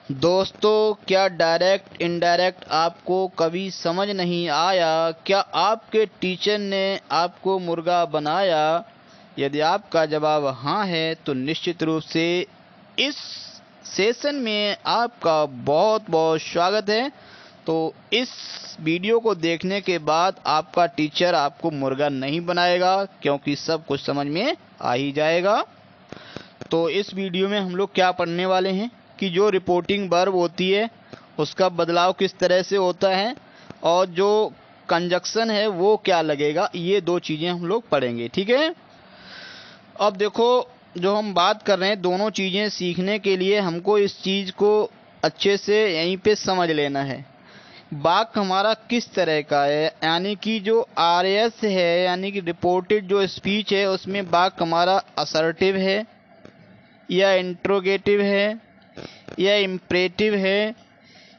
दोस्तों, क्या direct indirect आपको कभी समझ नहीं आया? क्या आपके टीचर ने आपको मुर्गा बनाया? यदि आपका जवाब हाँ है तो निश्चित रूप से इस सेशन में आपका बहुत बहुत स्वागत है। तो इस वीडियो को देखने के बाद आपका टीचर आपको मुर्गा नहीं बनाएगा, क्योंकि सब कुछ समझ में आ ही जाएगा। तो इस वीडियो में हम लोग क्या पढ़ने वाले हैं कि जो रिपोर्टिंग वर्ब होती है उसका बदलाव किस तरह से होता है, और जो कंजक्शन है वो क्या लगेगा। ये दो चीज़ें हम लोग पढ़ेंगे, ठीक है। अब देखो, जो हम बात कर रहे हैं, दोनों चीज़ें सीखने के लिए हमको इस चीज़ को अच्छे से यहीं पे समझ लेना है। वाक्य हमारा किस तरह का है, यानी कि जो आरएस है, यानी कि रिपोर्टेड जो स्पीच है, उसमें वाक्य हमारा असर्टिव है या इंट्रोगेटिव है या इम्परेटिव है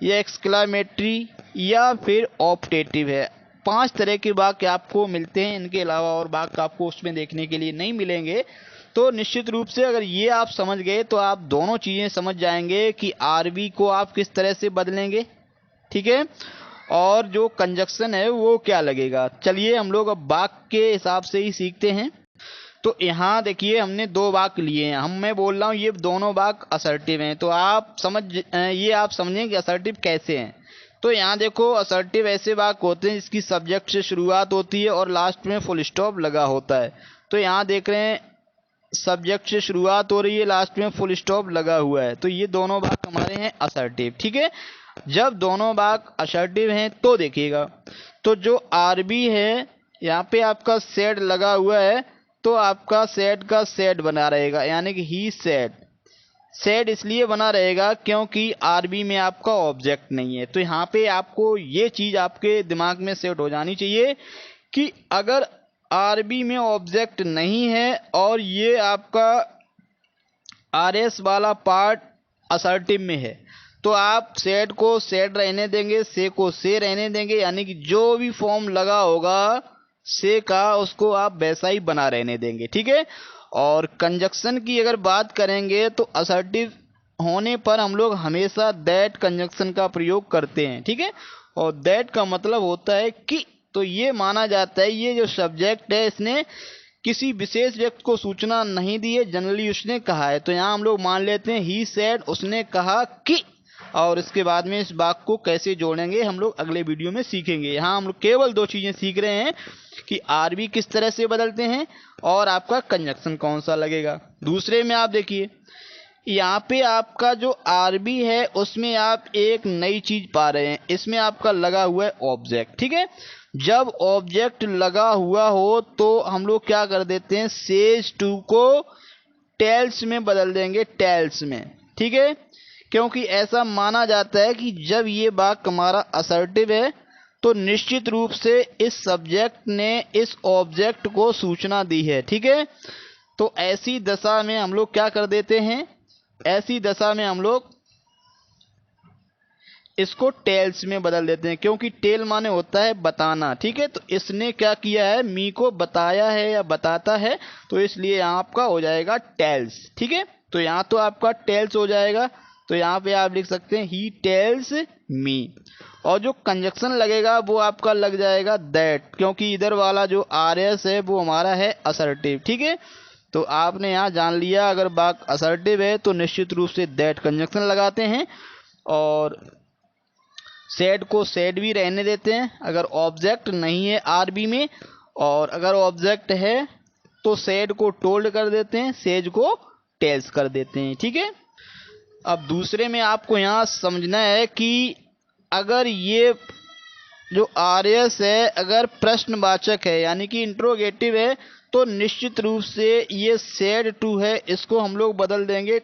या एक्सक्लामेटरी या फिर ऑप्टेटिव है। 5 तरह के वाक्य आपको मिलते हैं, इनके अलावा और वाक्य आपको उसमें देखने के लिए नहीं मिलेंगे। तो निश्चित रूप से अगर ये आप समझ गए तो आप दोनों चीज़ें समझ जाएंगे कि आरबी को आप किस तरह से बदलेंगे, ठीक है, और जो कंजक्शन है वो क्या लगेगा। चलिए हम लोग अब वाक्य के हिसाब से ही सीखते हैं। तो यहाँ देखिए, हमने 2 वाक्य लिए हैं। मैं बोल रहा हूँ ये दोनों वाक्य असर्टिव हैं। तो आप समझें कि असर्टिव कैसे हैं। तो यहाँ देखो, असर्टिव ऐसे वाक्य होते हैं जिसकी सब्जेक्ट से शुरुआत होती है और लास्ट में फुल स्टॉप लगा होता है। तो यहाँ देख रहे हैं, सब्जेक्ट से शुरुआत हो रही है, लास्ट में फुल स्टॉप लगा हुआ है। तो ये दोनों वाक्य हमारे हैं असर्टिव, ठीक है। जब दोनों वाक्य असर्टिव हैं तो देखिएगा, तो जो आरबी है यहाँ पे आपका सेड लगा हुआ है, तो आपका सेड का सेड बना रहेगा, यानी कि ही सेड। सेड इसलिए बना रहेगा क्योंकि आरबी में आपका ऑब्जेक्ट नहीं है। तो यहाँ पे आपको ये चीज़ आपके दिमाग में सेट हो जानी चाहिए कि अगर आरबी में ऑब्जेक्ट नहीं है और ये आपका आरएस वाला पार्ट असर्टिव में है, तो आप सेड को सेड रहने देंगे, से को से रहने देंगे, यानी कि जो भी फॉर्म लगा होगा से का, उसको आप वैसा ही बना रहने देंगे, ठीक है। और कंजक्शन की अगर बात करेंगे तो असर्टिव होने पर हम लोग हमेशा दैट कंजक्शन का प्रयोग करते हैं, ठीक है। और दैट का मतलब होता है कि, तो ये माना जाता है ये जो सब्जेक्ट है इसने किसी विशेष व्यक्ति को सूचना नहीं दी है, जनरली उसने कहा है। तो यहाँ हम लोग मान लेते हैं ही सेड, उसने कहा कि, और इसके बाद में इस वाक्य को कैसे जोड़ेंगे हम लोग अगले वीडियो में सीखेंगे। यहाँ हम लोग केवल 2 चीजें सीख रहे हैं कि आरबी किस तरह से बदलते हैं और आपका कंजक्शन कौन सा लगेगा। दूसरे में आप देखिए, यहाँ पे आपका जो आरबी है उसमें आप एक नई चीज पा रहे हैं, इसमें आपका लगा हुआ है ऑब्जेक्ट, ठीक है। जब ऑब्जेक्ट लगा हुआ हो तो हम लोग क्या कर देते हैं, सेज टू को टेल्स में बदल देंगे, टेल्स में, ठीक है। क्योंकि ऐसा माना जाता है कि जब ये वाक्य हमारा असर्टिव है तो निश्चित रूप से इस सब्जेक्ट ने इस ऑब्जेक्ट को सूचना दी है, ठीक है। तो ऐसी दशा में हम लोग क्या कर देते हैं, ऐसी दशा में हम लोग इसको टेल्स में बदल देते हैं, क्योंकि टेल माने होता है बताना, ठीक है। तो इसने क्या किया है, मी को बताया है या बताता है, तो इसलिए यहाँ आपका हो जाएगा टेल्स, ठीक है। तो यहाँ तो आपका टेल्स हो जाएगा, तो यहाँ पे आप लिख सकते हैं ही टेल्स मी। और जो कंजक्शन लगेगा वो आपका लग जाएगा दैट, क्योंकि इधर वाला जो आरएस है वो हमारा है असर्टिव, ठीक है। तो आपने यहाँ जान लिया, अगर वाक्य असर्टिव है तो निश्चित रूप से दैट कंजक्शन लगाते हैं, और सेड को सेड भी रहने देते हैं अगर ऑब्जेक्ट नहीं है आरबी में, और अगर ऑब्जेक्ट है तो सेड को टोल्ड कर देते हैं, सेज को टेल्स कर देते हैं, ठीक है। अब दूसरे में आपको यहाँ समझना है कि अगर ये जो आरएस है अगर प्रश्नवाचक है, यानी कि इंट्रोगेटिव है, तो निश्चित रूप से ये सेड टू है, इसको हम लोग बदल देंगे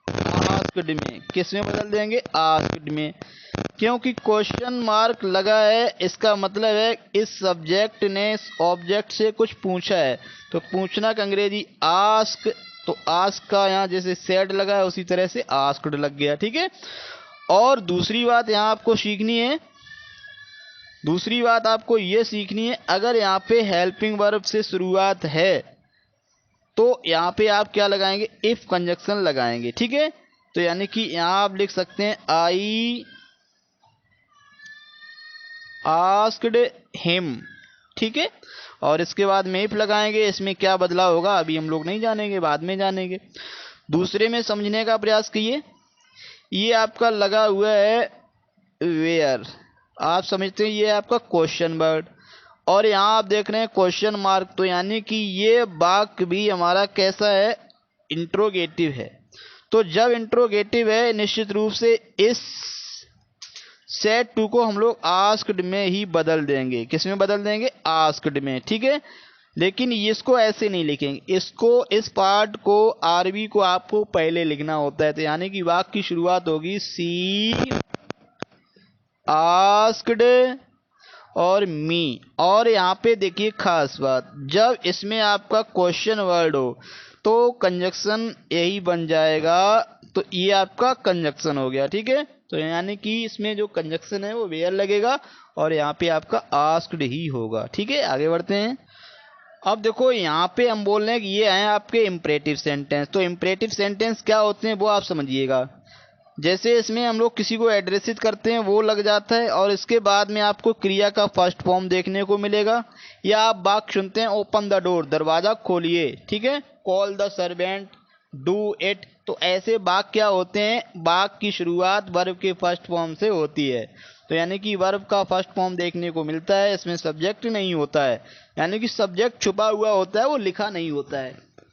आस्क्ड में। किस में बदल देंगे, आस्क्ड में, क्योंकि क्वेश्चन मार्क लगा है, इसका मतलब है इस सब्जेक्ट ने इस ऑब्जेक्ट से कुछ पूछा है। तो पूछना का अंग्रेजी आस्क, तो आस्क का यहाँ जैसे सेड लगा है उसी तरह से आस्क्ड लग गया, ठीक है। और दूसरी बात यहाँ आपको सीखनी है, दूसरी बात आपको ये सीखनी है, अगर यहाँ पे हेल्पिंग वर्ब से शुरुआत है तो यहाँ पे आप क्या लगाएंगे, इफ कंजक्शन लगाएंगे, ठीक है। तो यानी कि यहाँ आप लिख सकते हैं आई आस्क्ड हिम, ठीक है। और इसके बाद में इफ लगाएंगे, इसमें क्या बदलाव होगा अभी हम लोग नहीं जानेंगे, बाद में जानेंगे। दूसरे में समझने का प्रयास कीजिए। ये आपका लगा हुआ है वेयर, आप समझते हैं ये आपका क्वेश्चन वर्ड, और यहाँ आप देख रहे हैं क्वेश्चन मार्क, तो यानी कि ये वाक्य भी हमारा कैसा है, इंट्रोगेटिव है। तो जब इंट्रोगेटिव है निश्चित रूप से इस सेट टू को हम लोग आस्क्ड में ही बदल देंगे। किस में बदल देंगे, आस्क्ड में, ठीक है। लेकिन इसको ऐसे नहीं लिखेंगे, इसको इस पार्ट को आरबी को आपको पहले लिखना होता है। तो यानी कि वाक्य की शुरुआत होगी सी आस्क्ड और मी, और यहाँ पे देखिए खास बात, जब इसमें आपका क्वेश्चन वर्ड हो तो कंजक्शन यही बन जाएगा। तो ये आपका कंजक्शन हो गया, ठीक है। तो यानी कि इसमें जो कंजक्शन है वो वेयर लगेगा और यहाँ पे आपका आस्क्ड ही होगा, ठीक है। आगे बढ़ते हैं। अब देखो यहाँ पे हम बोल रहे हैं कि ये हैं आपके इम्परेटिव सेंटेंस। तो इम्परेटिव सेंटेंस क्या होते हैं वो आप समझिएगा। जैसे इसमें हम लोग किसी को एड्रेसित करते हैं वो लग जाता है, और इसके बाद में आपको क्रिया का फर्स्ट फॉर्म देखने को मिलेगा। या आप वाक्य सुनते हैं ओपन द डोर, दरवाजा खोलिए, ठीक है। Call the servant, do it. तो ऐसे वाक्य क्या होते हैं, वाक्य की शुरुआत वर्ब के फर्स्ट फॉर्म से होती है। तो यानी कि वर्ब का फर्स्ट फॉर्म देखने को मिलता है, इसमें सब्जेक्ट नहीं होता है, यानी कि सब्जेक्ट छुपा हुआ होता है, वो लिखा नहीं होता है।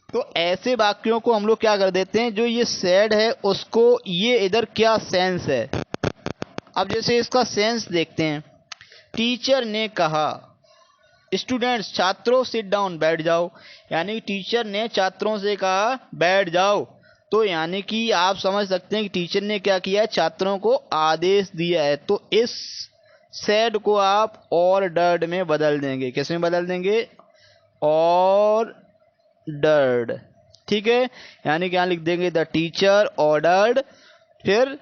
तो ऐसे वाक्यों को हम लोग क्या कर देते हैं, जो ये सैड है उसको ये इधर क्या सेंस है। अब जैसे इसका सेंस देखते हैं, टीचर ने कहा, स्टूडेंट्स छात्रों सिट डाउन, बैठ जाओ। यानी टीचर ने छात्रों से कहा बैठ जाओ। तो यानी कि आप समझ सकते हैं कि टीचर ने क्या किया है, छात्रों को आदेश दिया है। तो इस सैड को आप ऑर्डर्ड में बदल देंगे। किस में बदल देंगे, ऑर्डर्ड, ठीक है। यानी कि यहाँ लिख देंगे द टीचर ऑर्डर्ड, फिर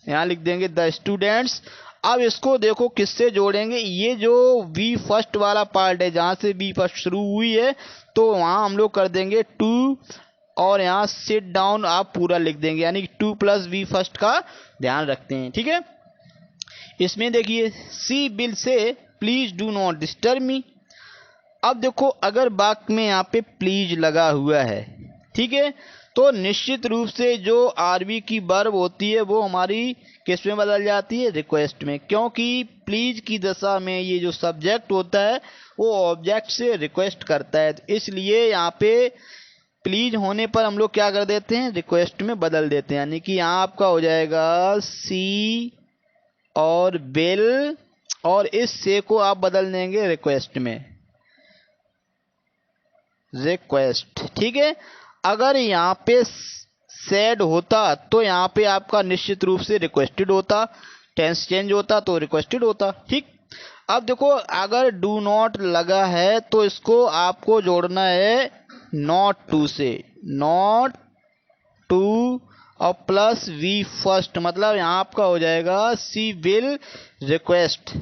यहाँ लिख देंगे द स्टूडेंट्स। अब इसको देखो किससे जोड़ेंगे, ये जो बी फर्स्ट वाला पार्ट है जहाँ से बी फर्स्ट शुरू हुई है, तो वहाँ हम लोग कर देंगे टू, और यहाँ सिट डाउन आप पूरा लिख देंगे, यानी टू प्लस बी फर्स्ट का ध्यान रखते हैं, ठीक है। इसमें देखिए सी बिल से please do not disturb me. अब देखो अगर वाक्य में यहाँ पे प्लीज लगा हुआ है, ठीक है, तो निश्चित रूप से जो आरबी की वर्ब होती है वो हमारी किस में बदल जाती है, रिक्वेस्ट में। क्योंकि प्लीज की दशा में ये जो सब्जेक्ट होता है वो ऑब्जेक्ट से रिक्वेस्ट करता है, तो इसलिए यहाँ पे प्लीज होने पर हम लोग क्या कर देते हैं, रिक्वेस्ट में बदल देते हैं। यानी कि यहाँ आपका हो जाएगा सी और बिल, और इस से को आप बदल देंगे रिक्वेस्ट में, रिक्वेस्ट, ठीक है। अगर यहाँ पे सैड होता तो यहाँ पे आपका निश्चित रूप से रिक्वेस्टेड होता, टेंस चेंज होता तो रिक्वेस्टेड होता, ठीक। अब देखो अगर डू नॉट लगा है तो इसको आपको जोड़ना है नॉट टू से, नॉट टू और प्लस वी फर्स्ट, मतलब यहाँ आपका हो जाएगा सी विल रिक्वेस्ट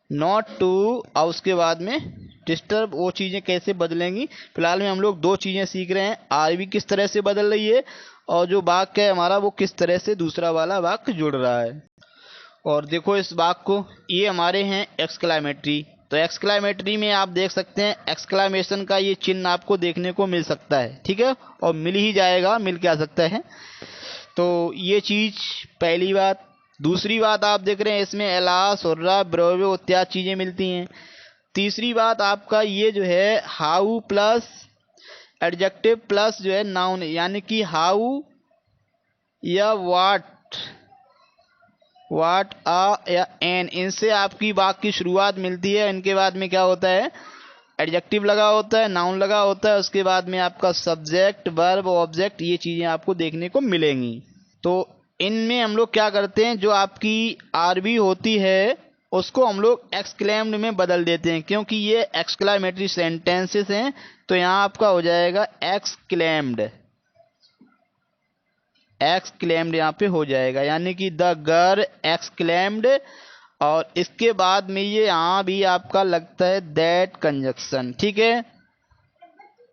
नॉट टू, और उसके बाद में डिस्टर्ब। वो चीज़ें कैसे बदलेंगी, फिलहाल में हम लोग दो चीज़ें सीख रहे हैं, आरबी किस तरह से बदल रही है और जो वाक्य है हमारा वो किस तरह से दूसरा वाला वाक्य जुड़ रहा है। और देखो इस वाक्य को, ये हमारे हैं एक्सक्लामेटरी। तो एक्सक्लामेटरी में आप देख सकते हैं एक्सक्लामेशन का ये चिन्ह आपको देखने को मिल सकता है, ठीक है, और मिल ही जाएगा, मिल के आ सकता है। तो ये चीज़ पहली बात। दूसरी बात आप देख रहे हैं इसमें एलास और ब्रोवे इत्यादि चीज़ें मिलती हैं। तीसरी बात आपका ये जो है हाउ प्लस एडजेक्टिव प्लस जो है नाउन, यानी कि हाउ या वाट आ या एन, इनसे आपकी वाक्य की शुरुआत मिलती है। इनके बाद में क्या होता है, एडजेक्टिव लगा होता है, नाउन लगा होता है, उसके बाद में आपका सब्जेक्ट वर्ब ऑब्जेक्ट, ये चीज़ें आपको देखने को मिलेंगी। तो इनमें हम लोग क्या करते हैं, जो आपकी आरबी होती है उसको हम लोग एक्सक्लेम्ड में बदल देते हैं, क्योंकि ये एक्सक्लामेटरी सेंटेंसेस हैं। तो यहाँ आपका हो जाएगा एक्सक्लेम्ड, एक्सक्लेम्ड यहाँ पे हो जाएगा, यानी कि द गर्ल एक्सक्लेम्ड। और इसके बाद में ये यहाँ भी आपका लगता है दैट कंजक्शन, ठीक है,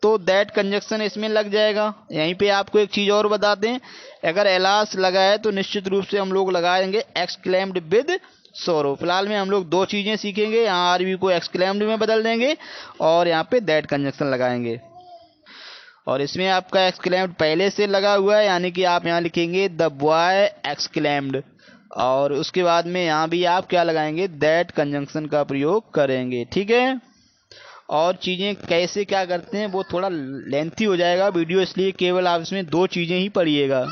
तो दैट कंजक्शन इसमें लग जाएगा। यहीं पे आपको एक चीज़ और बताते हैं, अगर एलास लगा है तो निश्चित रूप से हम लोग लगाएंगे एक्सक्लेम्ड विद सोरो। फिलहाल में हम लोग दो चीज़ें सीखेंगे, यहाँ आरबी को एक्सक्लेम्ड में बदल देंगे और यहाँ पे दैट कंजक्शन लगाएंगे। और इसमें आपका एक्सक्लेम्ड पहले से लगा हुआ है, यानी कि आप यहाँ लिखेंगे द बॉय एक्सक्लेम्ड, और उसके बाद में यहाँ भी आप क्या लगाएंगे, दैट कंजंक्शन का प्रयोग करेंगे। ठीक है, और चीज़ें कैसे क्या करते हैं वो थोड़ा लेंथी हो जाएगा वीडियो, इसलिए केवल आप इसमें दो चीज़ें ही पढ़िएगा।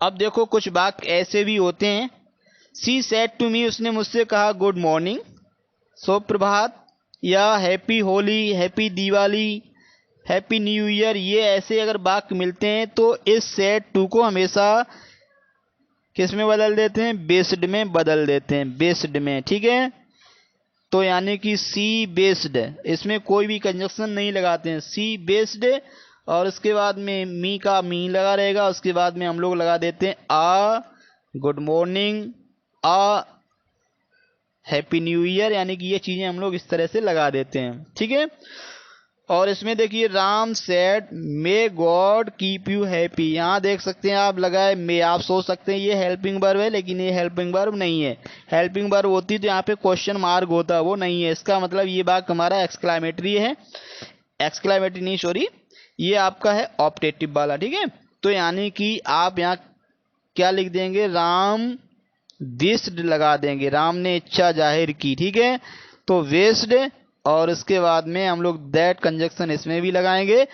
अब देखो कुछ वाक्य ऐसे भी होते हैं, शी सेड टू मी, उसने मुझसे कहा गुड मॉर्निंग, शुभ प्रभात, या happy Holi, happy Diwali, happy new year. ये ऐसे अगर वाक्य मिलते हैं तो इस सेड टू को हमेशा किस में बदल देते हैं, बेस्ड में बदल देते हैं, बेस्ड में। ठीक है, तो यानी कि सी बेस्ड, इसमें कोई भी कंजक्शन नहीं लगाते हैं, सी बेस्ड, और उसके बाद में मी का मी लगा रहेगा, उसके बाद में हम लोग लगा देते हैं आ गुड मॉर्निंग, आ हैप्पी न्यू ईयर, यानी कि ये चीज़ें हम लोग इस तरह से लगा देते हैं। ठीक है, और इसमें देखिए Ram said may God keep you happy, यहाँ देख सकते हैं आप लगाए मे, आप सोच सकते हैं ये हेल्पिंग वर्ब है, लेकिन ये हेल्पिंग वर्ब नहीं है। हेल्पिंग वर्ब होती तो यहाँ पे क्वेश्चन मार्क होता, वो नहीं है। इसका मतलब ये बात हमारा एक्सक्लामेटरी है, एक्सक्लामेटरी नहीं सॉरी, ये आपका है ऑप्टेटिव वाला। ठीक है, तो यानी कि आप यहाँ क्या लिख देंगे, राम विश्ड लगा देंगे, राम ने इच्छा जाहिर की। ठीक है, तो विश्ड, और उसके बाद में हम लोग दैट कंजक्शन इसमें भी लगाएंगे,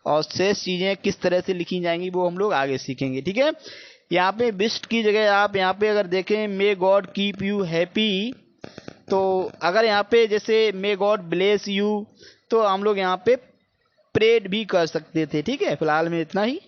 और शेष चीज़ें किस तरह से लिखी जाएंगी वो हम लोग आगे सीखेंगे। ठीक है, यहाँ पे विश्ड की जगह आप यहाँ पे अगर देखें may God keep you happy, तो अगर यहाँ पे जैसे मे गॉड ब्लेस यू, तो हम लोग यहाँ पे प्रेड भी कर सकते थे। ठीक है, फिलहाल में इतना ही।